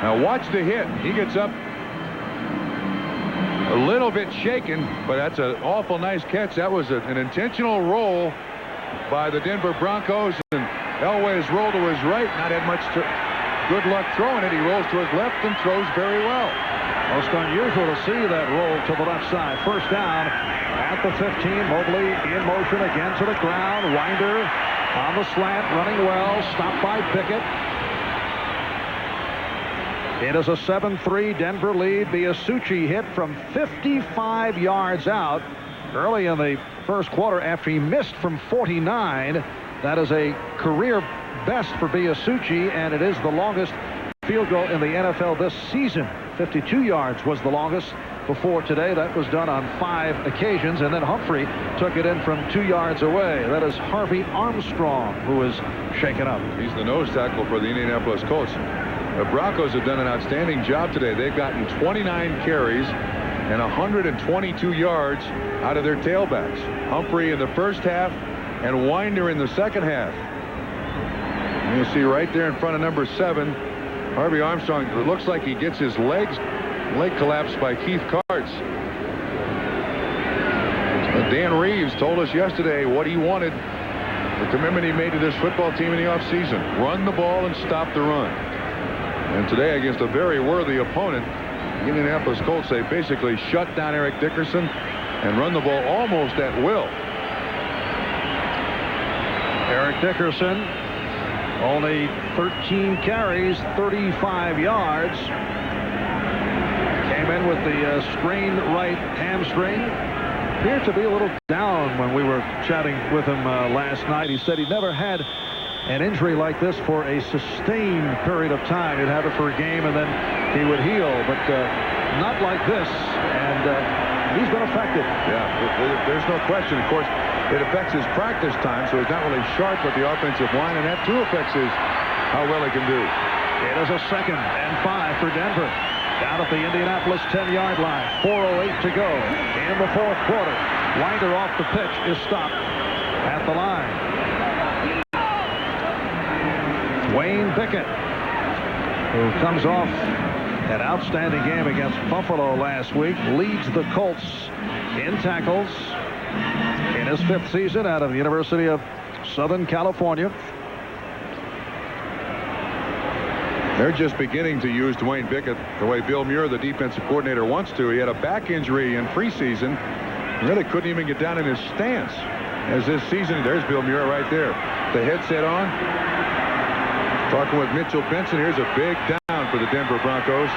Now watch the hit. He gets up a little bit shaken, but that's an awful nice catch. That was an intentional roll by the Denver Broncos, and Elway's rolled to his right. Not had much good luck throwing it. He rolls to his left and throws very well. Most unusual to see that roll to the left side. First down at the 15. Mobley in motion again to the ground. Winder on the slant, running well. Stopped by Pickett. It is a 7-3 Denver lead. Biasucci hit from 55 yards out early in the first quarter after he missed from 49. That is a career best for Biasucci, and it is the longest field goal in the NFL this season. 52 yards was the longest before today. That was done on 5 occasions, and then Humphrey took it in from 2 yards away. That is Harvey Armstrong, who is shaken up. He's the nose tackle for the Indianapolis Colts. The Broncos have done an outstanding job today. They've gotten 29 carries and 122 yards out of their tailbacks. Humphrey in the first half and Winder in the second half. And you'll see right there in front of number 7, Harvey Armstrong. It looks like he gets his leg collapsed by Keith Karts. Dan Reeves told us yesterday what he wanted, the commitment he made to this football team in the offseason. Run the ball and stop the run. And today, against a very worthy opponent, the Indianapolis Colts, they basically shut down Eric Dickerson and run the ball almost at will. Eric Dickerson, only 13 carries, 35 yards. Came in with the strained right hamstring. Appeared to be a little down when we were chatting with him last night. He said he never had an injury like this for a sustained period of time. He'd have it for a game and then he would heal, but not like this. And he's been affected. Yeah, there's no question. Of course, it affects his practice time, so he's not really sharp with the offensive line, and that too affects how well he can do. It is a 2nd and 5 for Denver. Down at the Indianapolis 10-yard line. 4:08 to go in the fourth quarter. Winder off the pitch is stopped at the line. Wayne Pickett, who comes off an outstanding game against Buffalo last week, leads the Colts in tackles in his 5th season out of the University of Southern California. They're just beginning to use Dwayne Pickett the way Bill Muir, the defensive coordinator, wants to. He had a back injury in preseason. Really couldn't even get down in his stance. As this season, there's Bill Muir right there. The headset on. Talking with Mitchell Benson. Here's a big down for the Denver Broncos.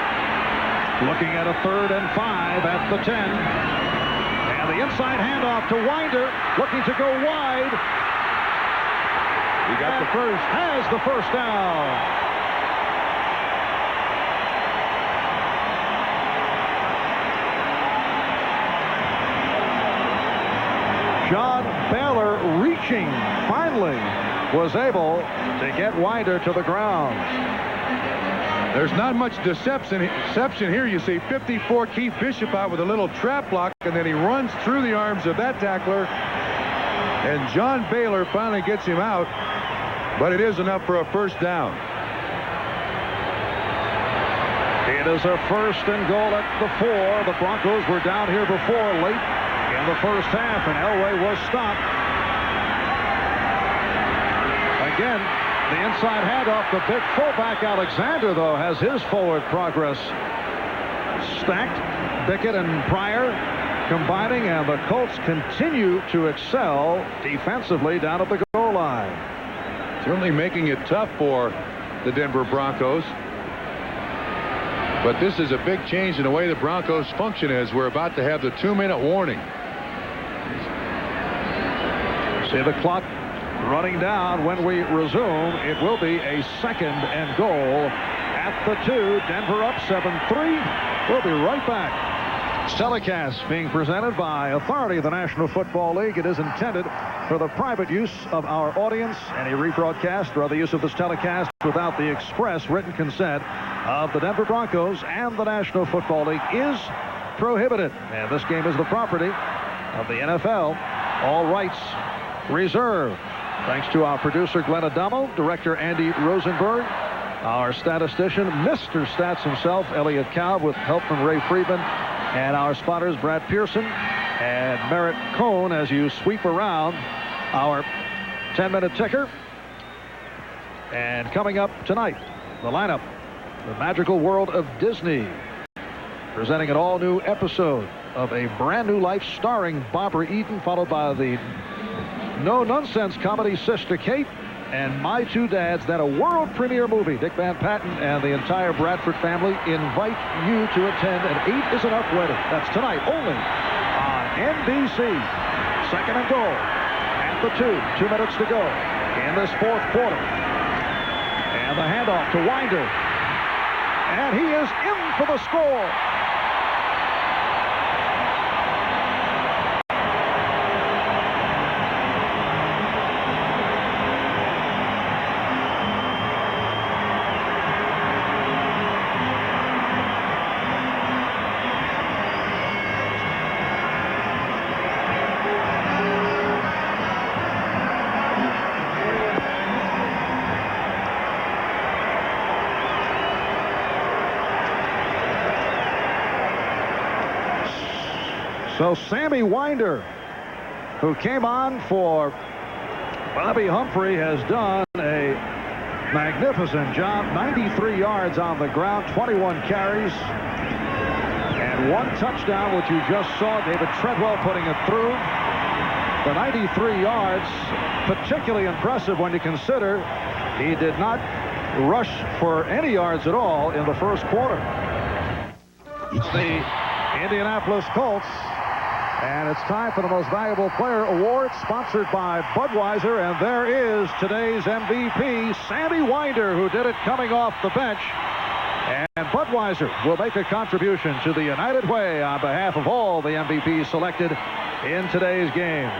Looking at a 3rd and 5 at the 10. And the inside handoff to Winder. Looking to go wide. He got the first. Has the first down. John Baylor reaching finally was able to get Winder to the ground. There's not much deception here. You see 54 Keith Bishop out with a little trap block, and then he runs through the arms of that tackler, and John Baylor finally gets him out, but it is enough for a first down. It is a 1st and goal at the 4. The Broncos were down here before late in the first half, and Elway was stopped. Again, the inside handoff. The big fullback Alexander, though, has his forward progress stacked. Bickett and Pryor combining, and the Colts continue to excel defensively down at the goal line. Certainly making it tough for the Denver Broncos. But this is a big change in the way the Broncos function as we're about to have the 2-minute warning. See the clock running down when we resume. It will be a 2nd and goal at the 2. Denver up 7-3. We'll be right back. Telecast being presented by authority of the National Football League. It is intended for the private use of our audience. Any rebroadcast or other use of this telecast without the express written consent of the Denver Broncos and the National Football League is prohibited. And this game is the property of the NFL. All rights reserved. Thanks to our producer Glenn Adamo, director Andy Rosenberg, Our statistician, Mr. Stats himself, Elliot Cobb, with help from Ray Friedman, and our spotters, Brad Pearson and Merritt Cohn, as you sweep around our 10-minute ticker. And coming up tonight, the lineup, The Magical World of Disney, presenting an all-new episode of A Brand New Life starring Barbara Eden, followed by the no-nonsense comedy Sister Kate, and My Two Dads, then a world premiere movie. Dick Van Patten and the entire Bradford family invite you to attend an 8 is Enough wedding. That's tonight only on NBC. Second and goal at the 2 minutes to go in this fourth quarter. And the handoff to Winder. And he is in for the score. So Sammy Winder, who came on for Bobby Humphrey, has done a magnificent job. 93 yards on the ground, 21 carries, and 1 touchdown, which you just saw. David Treadwell putting it through. The 93 yards, particularly impressive when you consider he did not rush for any yards at all in the first quarter. The Indianapolis Colts. And it's time for the Most Valuable Player Award, sponsored by Budweiser. And there is today's MVP, Sammy Winder, who did it coming off the bench. And Budweiser will make a contribution to the United Way on behalf of all the MVPs selected in today's games.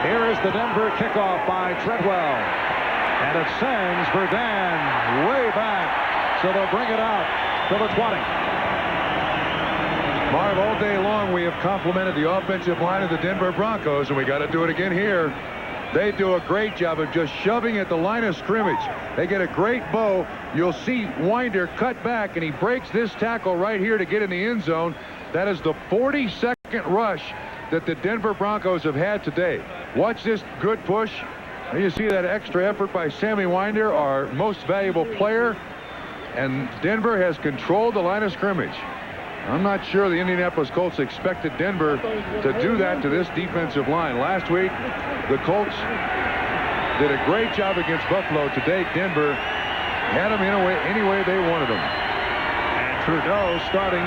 Here is the Denver kickoff by Treadwell. And it sends Verdun way back. So they'll bring it out to the 20. Marv, all day long we have complimented the offensive line of the Denver Broncos, and we got to do it again here. They do a great job of just shoving at the line of scrimmage. They get a great bow. You'll see Winder cut back, and he breaks this tackle right here to get in the end zone. That is the 42nd rush that the Denver Broncos have had today. Watch this good push. And you see that extra effort by Sammy Winder, our most valuable player. And Denver has controlled the line of scrimmage. I'm not sure the Indianapolis Colts expected Denver to do that to this defensive line. Last week, the Colts did a great job against Buffalo. Today, Denver had them any way they wanted them. And Trudeau starting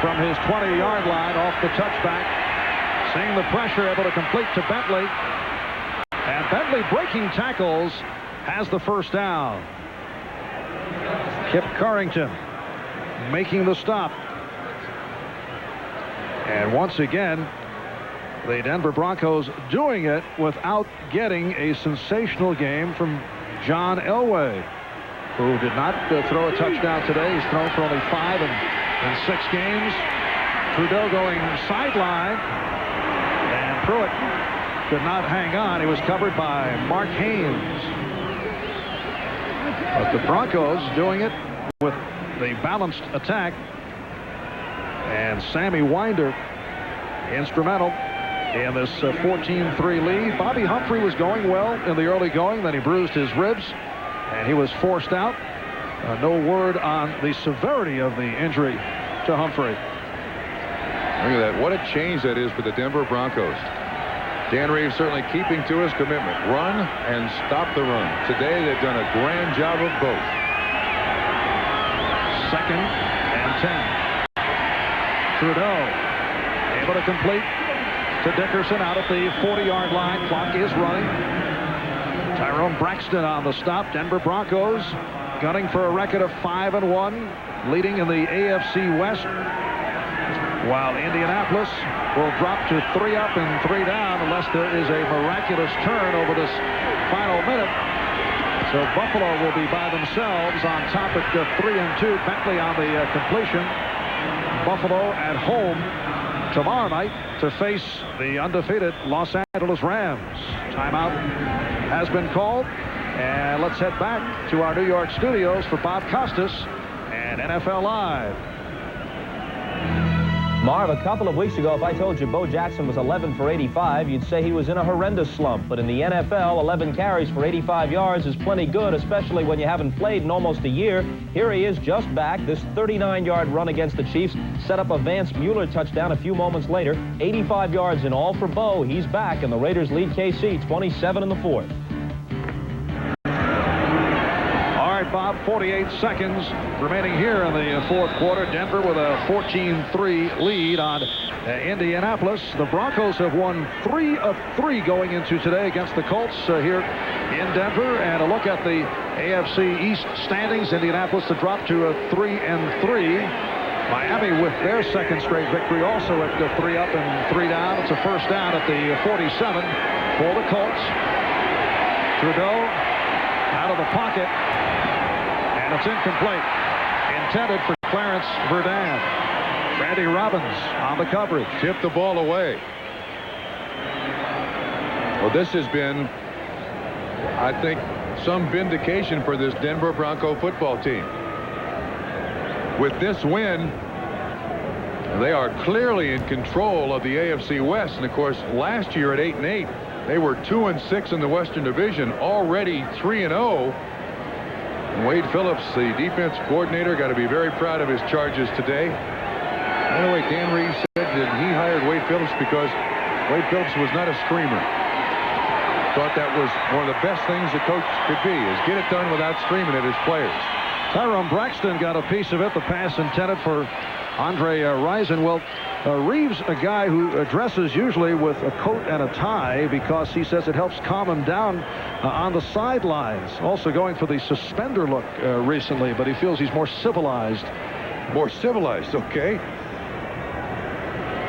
from his 20-yard line off the touchback. Seeing the pressure, able to complete to Bentley. And Bentley, breaking tackles, has the first down. Kip Carrington making the stop. And once again, the Denver Broncos doing it without getting a sensational game from John Elway, who did not throw a touchdown today. He's thrown for only 5 in 6 games. Trudeau going sideline, and Pruitt could not hang on. He was covered by Mark Haynes. But the Broncos doing it with the balanced attack. And Sammy Winder instrumental in this 14-3 lead. Bobby Humphrey was going well in the early going, then he bruised his ribs and he was forced out. No word on the severity of the injury to Humphrey. Look at that. What a change that is for the Denver Broncos. Dan Reeves certainly keeping to his commitment. Run and stop the run. Today they've done a grand job of both. 2nd and 10. Trudeau able to complete to Dickerson out at the 40-yard line. Clock is running. Tyrone Braxton on the stop. Denver Broncos gunning for a record of 5-1, leading in the AFC West, while Indianapolis will drop to 3 up and 3 down unless there is a miraculous turn over this final minute. So Buffalo will be by themselves on top at 3-2. Bentley on the completion. Buffalo at home tomorrow night to face the undefeated Los Angeles Rams. Timeout has been called. And let's head back to our New York studios for Bob Costas and NFL Live. Marv, a couple of weeks ago, if I told you Bo Jackson was 11 for 85, you'd say he was in a horrendous slump. But in the NFL, 11 carries for 85 yards is plenty good, especially when you haven't played in almost a year. Here he is just back. This 39-yard run against the Chiefs set up a Vance Mueller touchdown a few moments later. 85 yards in all for Bo. He's back, and the Raiders lead KC 27 in the fourth. Bob, 48 seconds remaining here in the fourth quarter. Denver with a 14-3 lead on Indianapolis. The Broncos have won 3 of 3 going into today against the Colts here in Denver. And a look at the AFC East standings. Indianapolis to drop to a 3-3. Miami with their second straight victory, also at 3 up and 3 down. It's a first down at the 47 for the Colts. Trudeau out of the pocket. It's incomplete. Intended for Clarence Verdun. Randy Robbins on the coverage. Tipped the ball away. Well, this has been, I think, some vindication for this Denver Bronco football team. With this win, they are clearly in control of the AFC West. And, of course, last year at 8-8, they were 2-6 in the Western Division, already 3-0. Wade Phillips, the defense coordinator, got to be very proud of his charges today. By the way, Dan Reeves said that he hired Wade Phillips because Wade Phillips was not a screamer. Thought that was one of the best things a coach could be, is get it done without screaming at his players. Tyrone Braxton got a piece of it. The pass intended for Andre Rison. Well, Reeves, a guy who dresses usually with a coat and a tie because he says it helps calm him down on the sidelines. Also going for the suspender look recently, but he feels he's more civilized. More civilized, okay.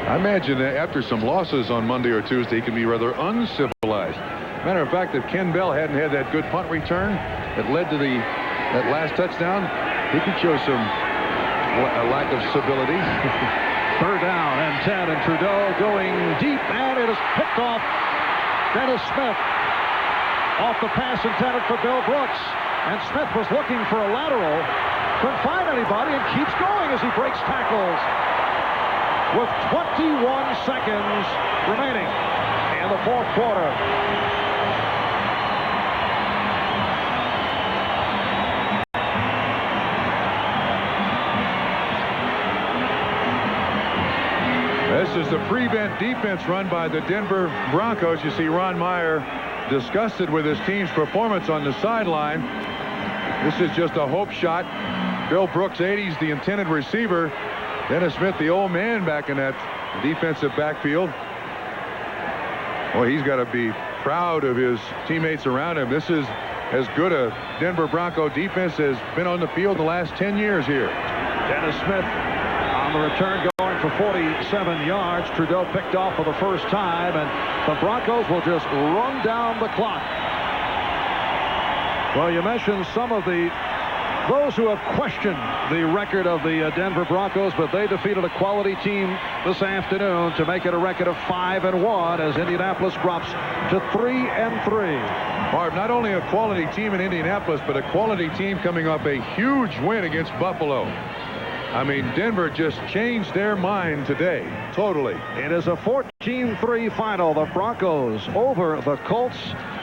I imagine that after some losses on Monday or Tuesday, he can be rather uncivilized. Matter of fact, if Ken Bell hadn't had that good punt return that led to that last touchdown, he could show some a lack of civility. Third down and 10, and Trudeau going deep, and it is picked off. Dennis Smith off the pass intended for Bill Brooks, and Smith was looking for a lateral, couldn't find anybody, and keeps going as he breaks tackles with 21 seconds remaining in the fourth quarter. This is the prevent defense run by the Denver Broncos. You see Ron Meyer disgusted with his team's performance on the sideline. This is just a hope shot. Bill Brooks, 80s, the intended receiver. Dennis Smith, the old man, back in that defensive backfield. Well, he's got to be proud of his teammates around him. This is as good a Denver Bronco defense has been on the field the last 10 years here. Dennis Smith on the return going for 47 yards. Trudeau picked off for the first time, and the Broncos will just run down the clock. Well, you mentioned some of those who have questioned the record of the Denver Broncos, but they defeated a quality team this afternoon to make it a record of 5-1 as Indianapolis drops to 3-3. Marv, not only a quality team in Indianapolis, but a quality team coming off a huge win against Buffalo. I mean, Denver just changed their mind today, totally. It is a 14-3 final. The Broncos over the Colts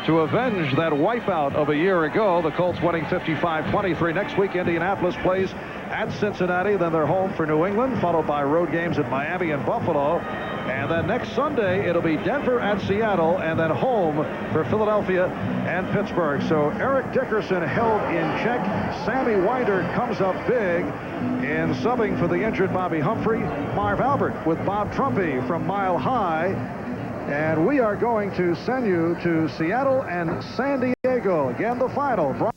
to avenge that wipeout of a year ago. The Colts winning 55-23. Next week, Indianapolis plays at Cincinnati. Then they're home for New England, followed by road games at Miami and Buffalo. And then next Sunday, it'll be Denver at Seattle, and then home for Philadelphia and Pittsburgh. So Eric Dickerson held in check. Sammy Winder comes up big in subbing for the injured Bobby Humphrey. Marv Albert with Bob Trumpy from Mile High. And we are going to send you to Seattle and San Diego. Again, the final.